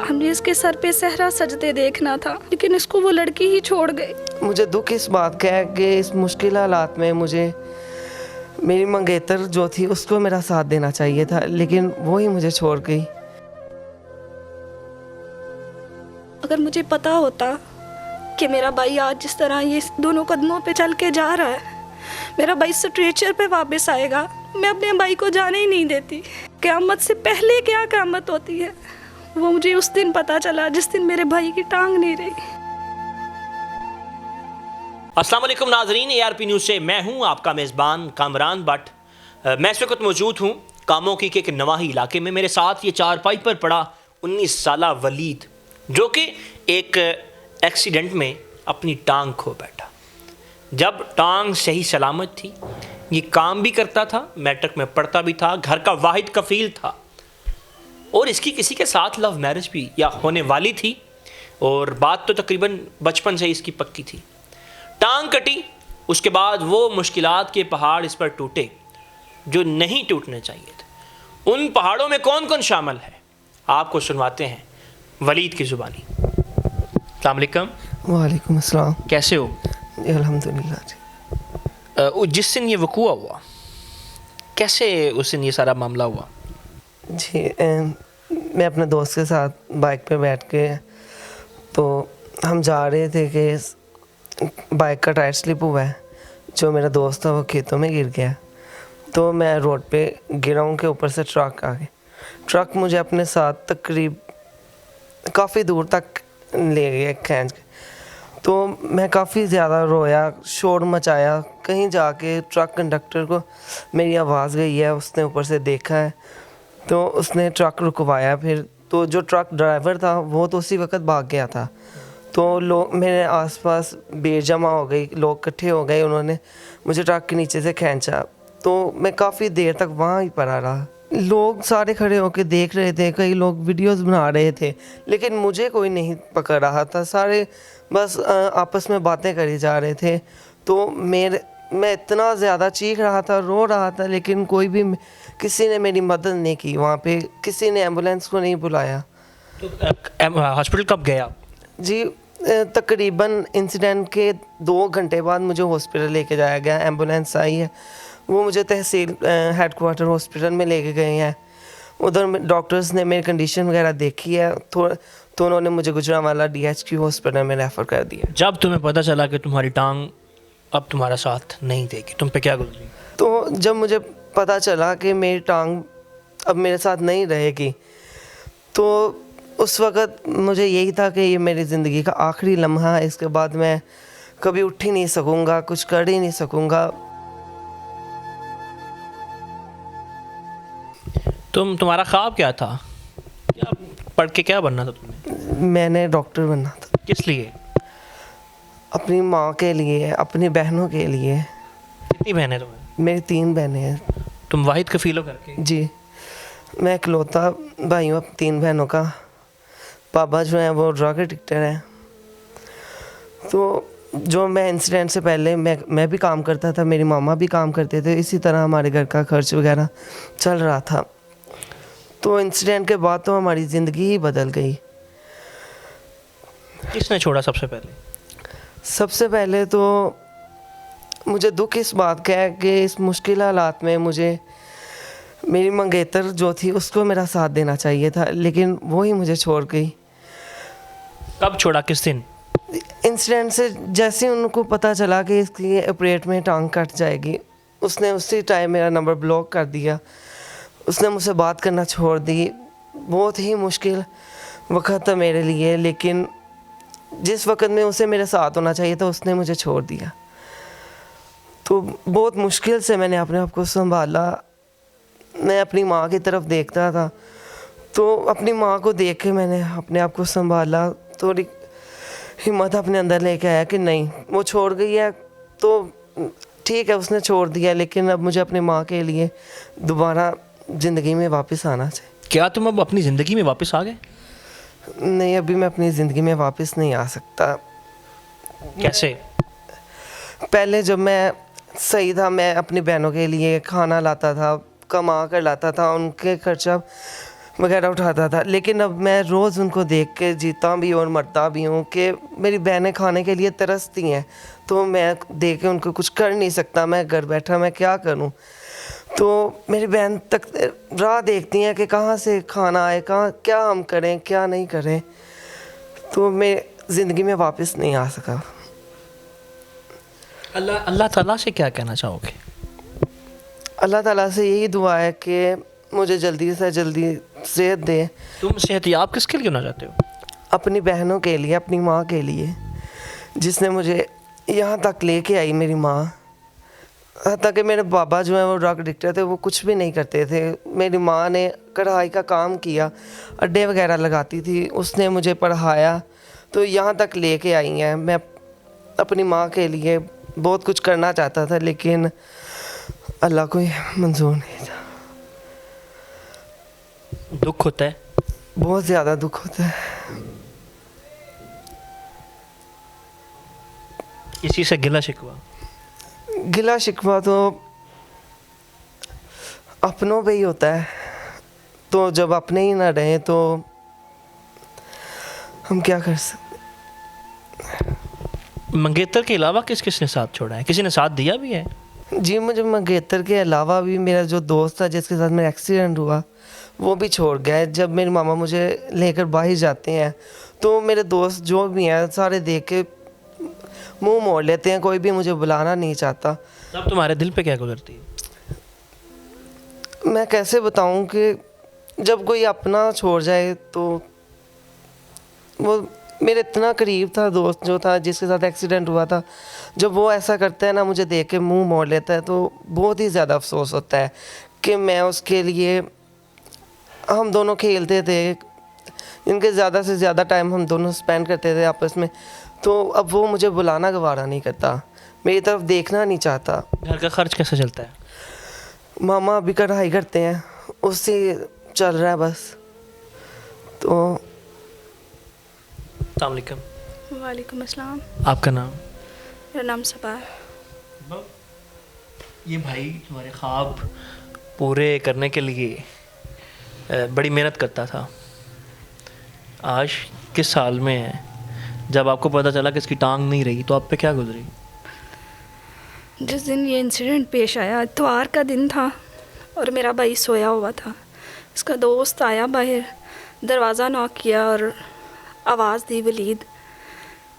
हमने इसके सर पे सहरा सजते देखना था, लेकिन इसको वो लड़की ही छोड़ गई। मुझे दुख इस बात का है कि इस मुश्किल हालात में मुझे मेरी मंगेतर जो थी उसको मेरा साथ देना चाहिए था, लेकिन वो ही मुझे छोड़ गई। अगर मुझे पता होता कि मेरा भाई आज जिस तरह ये दोनों कदमों पे चल के जा रहा है, मेरा भाई स्ट्रेचर पे वापस आएगा, मैं अपने भाई को जाने ही नहीं देती। क़यामत से पहले क्या क़यामत होती है वो मुझे उस दिन पता चला जिस दिन मेरे भाई की टांग नहीं रही। अस्सलाम वालेकुम नाजरीन, ARP न्यूज़ से मैं हूं आपका मेज़बान कामरान भट्ट। मैं इस वक्त मौजूद हूं कामों की के एक नवाही इलाके में। मेरे साथ ये चारपाई पर पड़ा 19 साला वलीद, जो कि एक एक्सीडेंट में अपनी टांग खो बैठा। जब टांग सही सलामत थी, ये काम भी करता था, मैट्रिक में पढ़ता भी था, घर का वाहिद कफील था, और इसकी किसी के साथ लव मैरिज भी या होने वाली थी, और बात तो तकरीबन बचपन से इसकी पक्की थी। टांग कटी, उसके बाद वो मुश्किलात के पहाड़ इस पर टूटे जो नहीं टूटने चाहिए थे। उन पहाड़ों में कौन कौन शामिल है, आपको सुनवाते हैं वलीद की ज़ुबानी। अस्सलाम वालेकुम। वालेकुम अस्सलाम। कैसे हो? अल्हम्दुलिल्लाह जी। जिस दिन ये वक़ूआ हुआ, कैसे उस दिन ये सारा मामला हुआ? जी मैं अपने दोस्त के साथ बाइक पे बैठ के, तो हम जा रहे थे कि बाइक का टायर स्लिप हुआ है। जो मेरा दोस्त था वो खेतों में गिर गया, तो मैं रोड पे गिरा हूँ कि ऊपर से ट्रक आ गया। ट्रक मुझे अपने साथ तकरीब काफ़ी दूर तक ले गया खींच के। तो मैं काफ़ी ज़्यादा रोया, शोर मचाया। कहीं जाके ट्रक कंडक्टर को मेरी आवाज़ गई है, उसने ऊपर से देखा है, तो उसने ट्रक रुकवाया। फिर तो जो ट्रक ड्राइवर था वो तो उसी वक्त भाग गया था। तो लोग मेरे आसपास भीड़ जमा हो गई, लोग इकट्ठे हो गए, उन्होंने मुझे ट्रक के नीचे से खींचा। तो मैं काफ़ी देर तक वहाँ ही पड़ा रहा। लोग सारे खड़े होकर देख रहे थे, कई लोग वीडियोस बना रहे थे, लेकिन मुझे कोई नहीं पकड़ रहा था। सारे बस आपस में बातें करी जा रहे थे। तो मैं इतना ज़्यादा चीख रहा था, रो रहा था, लेकिन किसी ने मेरी मदद नहीं की। वहाँ पे किसी ने एम्बुलेंस को नहीं बुलाया। तो हॉस्पिटल कब गए आप? जी तकरीबन इंसिडेंट के 2 घंटे बाद मुझे हॉस्पिटल लेके जाया गया। एम्बुलेंस आई है, वो मुझे तहसील हेडक्वार्टर हॉस्पिटल में लेके गए हैं। उधर डॉक्टर्स ने मेरी कंडीशन वगैरह देखी है, तो उन्होंने मुझे गुजरांवाला DHQ हॉस्पिटल में रेफ़र कर दिया। जब तुम्हें पता चला कि तुम्हारी टांग अब तुम्हारा साथ नहीं देगी, तुम पे क्या गुजरी? तो जब मुझे पता चला कि मेरी टांग अब मेरे साथ नहीं रहेगी, तो उस वक़्त मुझे यही था कि ये मेरी ज़िंदगी का आखिरी लम्हा है। इसके बाद मैं कभी उठ ही नहीं सकूँगा, कुछ कर ही नहीं सकूँगा। तुम्हारा ख्वाब क्या था? पढ़ के क्या बनना था तुम्हें? मैंने डॉक्टर बनना था। किस लिए? अपनी माँ के लिए, अपनी बहनों के लिए। कितनी बहनें तुम्हें? मेरी 3 बहनें हैं। तुम वाहिद कफील हो करके? जी, मैं इकलौता भाई हूँ 3 बहनों का। पापा जो हैं वो ड्रग एडिक्टर हैं। तो जो मैं इंसिडेंट से पहले मैं भी काम करता था, मेरी मामा भी काम करते थे, इसी तरह हमारे घर का खर्च वगैरह चल रहा था। तो इंसिडेंट के बाद तो हमारी ज़िंदगी ही बदल गई। किसने छोड़ा सबसे पहले? सबसे पहले तो मुझे दुख इस बात का है कि इस मुश्किल हालात में मुझे मेरी मंगेतर जो थी उसको मेरा साथ देना चाहिए था, लेकिन वो ही मुझे छोड़ गई। कब छोड़ा, किस दिन? इंसिडेंट से जैसे ही उनको पता चला कि इसकी ऑपरेट में टांग कट जाएगी, उसने उसी टाइम मेरा नंबर ब्लॉक कर दिया। उसने मुझसे बात करना छोड़ दी। बहुत ही मुश्किल वक्त था मेरे लिए, लेकिन जिस वक्त में उसे मेरे साथ होना चाहिए था उसने मुझे छोड़ दिया। तो बहुत मुश्किल से मैंने अपने आप को संभाला। मैं अपनी माँ की तरफ देखता था, तो अपनी माँ को देख के मैंने अपने आप को संभाला। थोड़ी हिम्मत अपने अंदर लेके आया कि नहीं, वो छोड़ गई है तो ठीक है, उसने छोड़ दिया, लेकिन अब मुझे अपनी माँ के लिए दोबारा ज़िंदगी में वापस आना चाहिए। क्या तुम अब अपनी ज़िंदगी में वापस आ गए? नहीं, अभी मैं अपनी ज़िंदगी में वापस नहीं आ सकता। कैसे? पहले जब मैं सही था, मैं अपनी बहनों के लिए खाना लाता था, कमा कर लाता था, उनके खर्चा वगैरह उठाता था। लेकिन अब मैं रोज़ उनको देख के जीता भी हूँ और मरता भी हूँ कि मेरी बहनें खाने के लिए तरसती हैं, तो मैं देख के उनको कुछ कर नहीं सकता। मैं घर बैठा मैं क्या करूँ? तो मेरी बहन तक राह देखती हैं कि कहाँ से खाना आए, कहाँ क्या हम करें क्या नहीं करें। तो मैं ज़िंदगी में वापस नहीं आ सका। अल्लाह ताला से क्या कहना चाहोगे? अल्लाह ताला से यही दुआ है कि मुझे जल्दी से जल्दी सेहत दे। तुम सेहतियाब किसके लिए होना चाहते हो? अपनी बहनों के लिए, अपनी माँ के लिए, जिसने मुझे यहाँ तक लेके आई, मेरी माँ। ताकि मेरे बाबा जो है वो ड्रग एडिक्टर थे, वो कुछ भी नहीं करते थे। मेरी माँ ने कढ़ाई का काम किया, अड्डे वगैरह लगाती थी, उसने मुझे पढ़ाया, तो यहाँ तक लेके आई हैं। मैं अपनी माँ के लिए बहुत कुछ करना चाहता था, लेकिन अल्लाह को मंजूर नहीं था। दुख होता है? बहुत ज़्यादा दुख होता है। इसी से गिला शिकवा? गिला शिकवा तो अपनों पे ही होता है। तो जब अपने ही ना रहें तो हम क्या कर सकते। मंगेतर के अलावा किस किस ने साथ छोड़ा है? किसी ने साथ दिया भी है? जी, मुझे मंगेतर के अलावा भी मेरा जो दोस्त था जिसके साथ मेरा एक्सीडेंट हुआ, वो भी छोड़ गया है। जब मेरे मामा मुझे लेकर बाहर जाते हैं तो मेरे दोस्त जो भी हैं सारे देख के मुंह मोड़ लेते हैं, कोई भी मुझे बुलाना नहीं चाहता। तब तुम्हारे दिल पे क्या गुजरती है? मैं कैसे बताऊं कि जब कोई अपना छोड़ जाए तो वो मेरे इतना करीब था दोस्त जो था जिसके साथ एक्सीडेंट हुआ था, जब वो ऐसा करता है ना, मुझे देख के मुंह मोड़ लेता है, तो बहुत ही ज़्यादा अफसोस होता है कि मैं उसके लिए, हम दोनों खेलते थे, इनके ज़्यादा से ज़्यादा टाइम हम दोनों स्पेंड करते थे आपस में, तो अब वो मुझे बुलाना गवारा नहीं करता, मेरी तरफ देखना नहीं चाहता। घर का खर्च कैसे चलता है? मामा अभी कढ़ाई करते हैं, उससे चल रहा है बस। तो अस्सलाम वालेकुम। वालेकुम अस्सलाम। आपका नाम? मेरा नाम सबा है। ये भाई तुम्हारे ख्वाब पूरे करने के लिए बड़ी मेहनत करता था। आज किस साल में है? जब आपको पता चला कि इसकी टांग नहीं रही तो आप पे क्या गुजरी? जिस दिन ये इंसिडेंट पेश आया, इतवार का दिन था और मेरा भाई सोया हुआ था। इसका दोस्त आया बाहर, दरवाज़ा नॉक किया और आवाज़ दी वलीद।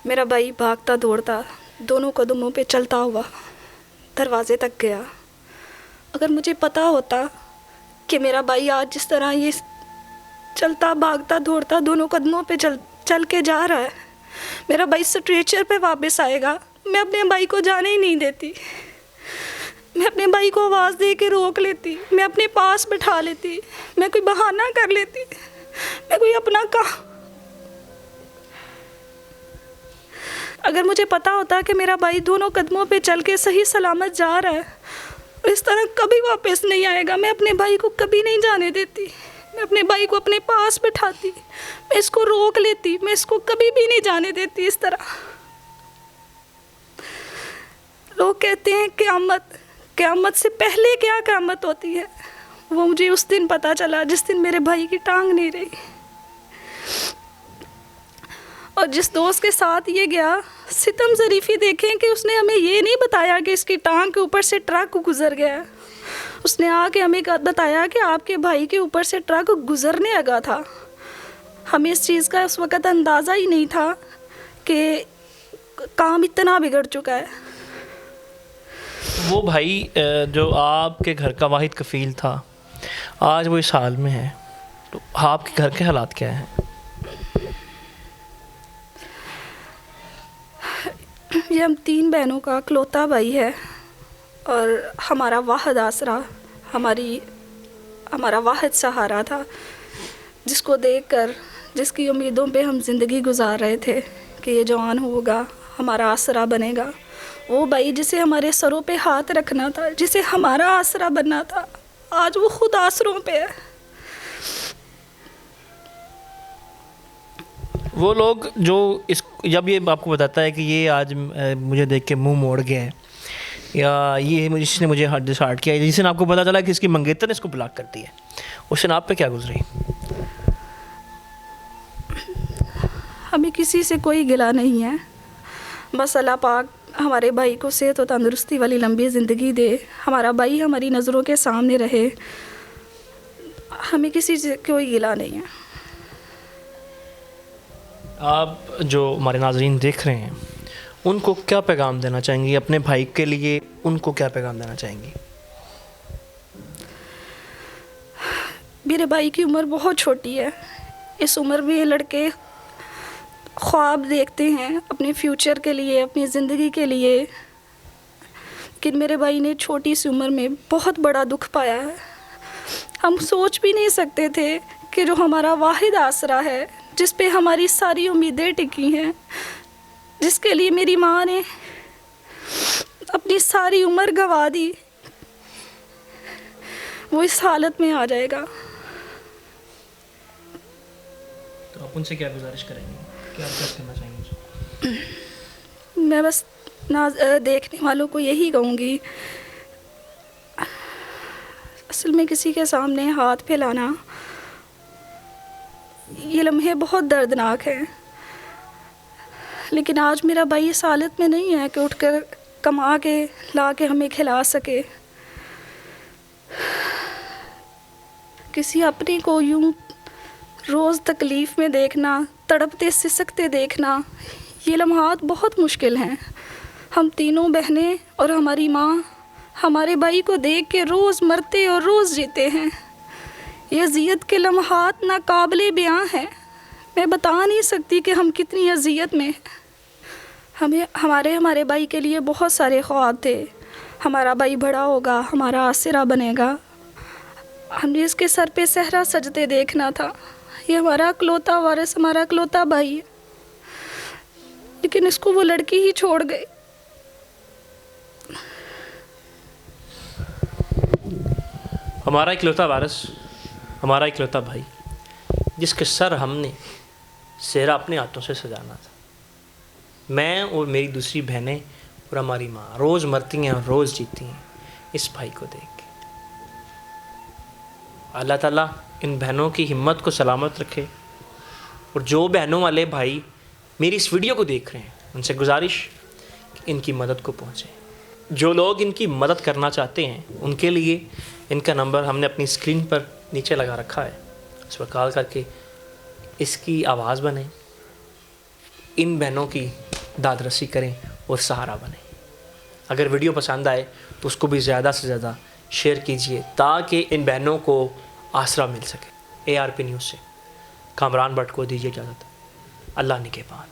मेरा भाई भागता दौड़ता दोनों कदमों पे चलता हुआ दरवाज़े तक गया। अगर मुझे पता होता कि मेरा भाई आज जिस तरह ये चलता भागता दौड़ता दोनों कदमों पे चल के जा रहा है, मेरा भाई स्ट्रेचर पे वापस आएगा, मैं अपने भाई को जाने ही नहीं देती। मैं अपने भाई को आवाज़ दे के रोक लेती, मैं अपने पास बिठा लेती, मैं कोई बहाना कर लेती, मैं कोई अपना अगर मुझे पता होता कि मेरा भाई दोनों कदमों पे चल के सही सलामत जा रहा है और इस तरह कभी वापस नहीं आएगा, मैं अपने भाई को कभी नहीं जाने देती। मैं अपने भाई को अपने पास बिठाती, मैं इसको रोक लेती, मैं इसको कभी भी नहीं जाने देती इस तरह। लोग कहते हैं क़यामत से पहले क्या क़यामत होती है, वो मुझे उस दिन पता चला जिस दिन मेरे भाई की टांग नहीं रही। और जिस दोस्त के साथ ये गया, सितम ज़रीफ़ी देखें कि उसने हमें ये नहीं बताया कि इसकी टांग के ऊपर से ट्रक गुजर गया। उसने आके हमें बताया कि आपके भाई के ऊपर से ट्रक गुजरने लगा था। हमें इस चीज़ का उस वक़्त अंदाज़ा ही नहीं था कि काम इतना बिगड़ चुका है। वो भाई जो आपके घर का वाहिद कफ़ील था, आज वो इस हाल में है, तो आपके घर के हालात क्या हैं? ये हम 3 बहनों का इकलौता भाई है और हमारा वाहिद आसरा, हमारा वाहिद सहारा था, जिसको देखकर, जिसकी उम्मीदों पे हम ज़िंदगी गुजार रहे थे कि ये जवान होगा, हमारा आसरा बनेगा। वो भाई जिसे हमारे सरों पे हाथ रखना था, जिसे हमारा आसरा बनना था, आज वो खुद आसरों पे है। वो लोग जो जब ये आपको बताता है कि ये आज मुझे देख के मुंह मोड़ गया है, या ये इसने मुझे डिसहार्ट किया, जिस दिन आपको पता चला कि इसकी मंगेतर ने इसको ब्लॉक कर दिया, उस दिन आप पे क्या गुजरी? हमें किसी से कोई गिला नहीं है। बस अल्लाह पाक हमारे भाई को सेहत और तंदुरुस्ती वाली लंबी ज़िंदगी दे, हमारा भाई हमारी नज़रों के सामने रहे। हमें किसी से कोई गिला नहीं है। आप जो हमारे नाजरीन देख रहे हैं उनको क्या पैगाम देना चाहेंगी अपने भाई के लिए? उनको क्या पैगाम देना चाहेंगी? मेरे भाई की उम्र बहुत छोटी है। इस उम्र में ये लड़के ख्वाब देखते हैं अपने फ्यूचर के लिए, अपनी ज़िंदगी के लिए, लेकिन मेरे भाई ने छोटी सी उम्र में बहुत बड़ा दुख पाया है। हम सोच भी नहीं सकते थे कि जो हमारा वाहिद आसरा है, जिस पे हमारी सारी उम्मीदें टिकी हैं, जिसके लिए मेरी माँ ने अपनी सारी उम्र गंवा दी, वो इस हालत में आ जाएगा। तो आप उनसे क्या गुजारिश करेंगे, क्या रिक्वेस्ट करना चाहेंगे? मैं बस देखने वालों को यही कहूँगी, असल में किसी के सामने हाथ फैलाना ये लम्हे बहुत दर्दनाक हैं, लेकिन आज मेरा भाई इस हालत में नहीं है कि उठकर कमा के ला के हमें खिला सके। किसी अपने को यूं रोज़ तकलीफ़ में देखना, तड़पते सिसकते देखना, ये लम्हात बहुत मुश्किल हैं। हम तीनों बहनें और हमारी माँ हमारे भाई को देख के रोज़ मरते और रोज़ जीते हैं। ये अज़ियत के लम्हात नाकाबिले बयां हैं। मैं बता नहीं सकती कि हम कितनी अज़ियत में हैं। हमारे भाई के लिए बहुत सारे ख्वाब थे। हमारा भाई बड़ा होगा, हमारा आसरा बनेगा, हमने इसके सर पे सहरा सजते देखना था। ये हमारा अकलौता वारिस, हमारा अकलौता भाई है, लेकिन इसको वो लड़की ही छोड़ गई। हमारा इकलौता वारिस, हमारा इकलौता भाई, जिसके सर हमने सेहरा अपने हाथों से सजाना था। मैं और मेरी दूसरी बहनें और हमारी माँ रोज़ मरती हैं और रोज़ जीती हैं इस भाई को देख के। अल्लाह ताला इन बहनों की हिम्मत को सलामत रखे। और जो बहनों वाले भाई मेरी इस वीडियो को देख रहे हैं, उनसे गुजारिश कि इनकी मदद को पहुँचे। जो लोग इनकी मदद करना चाहते हैं उनके लिए इनका नंबर हमने अपनी स्क्रीन पर नीचे लगा रखा है, उस पर कॉल करके इसकी आवाज़ बने, इन बहनों की दादरसी करें और सहारा बने। अगर वीडियो पसंद आए तो उसको भी ज़्यादा से ज़्यादा शेयर कीजिए ताकि इन बहनों को आसरा मिल सके। ARP न्यूज़ से कामरान भट्ट को दीजिए इजाज़त। अल्लाह निगहबान।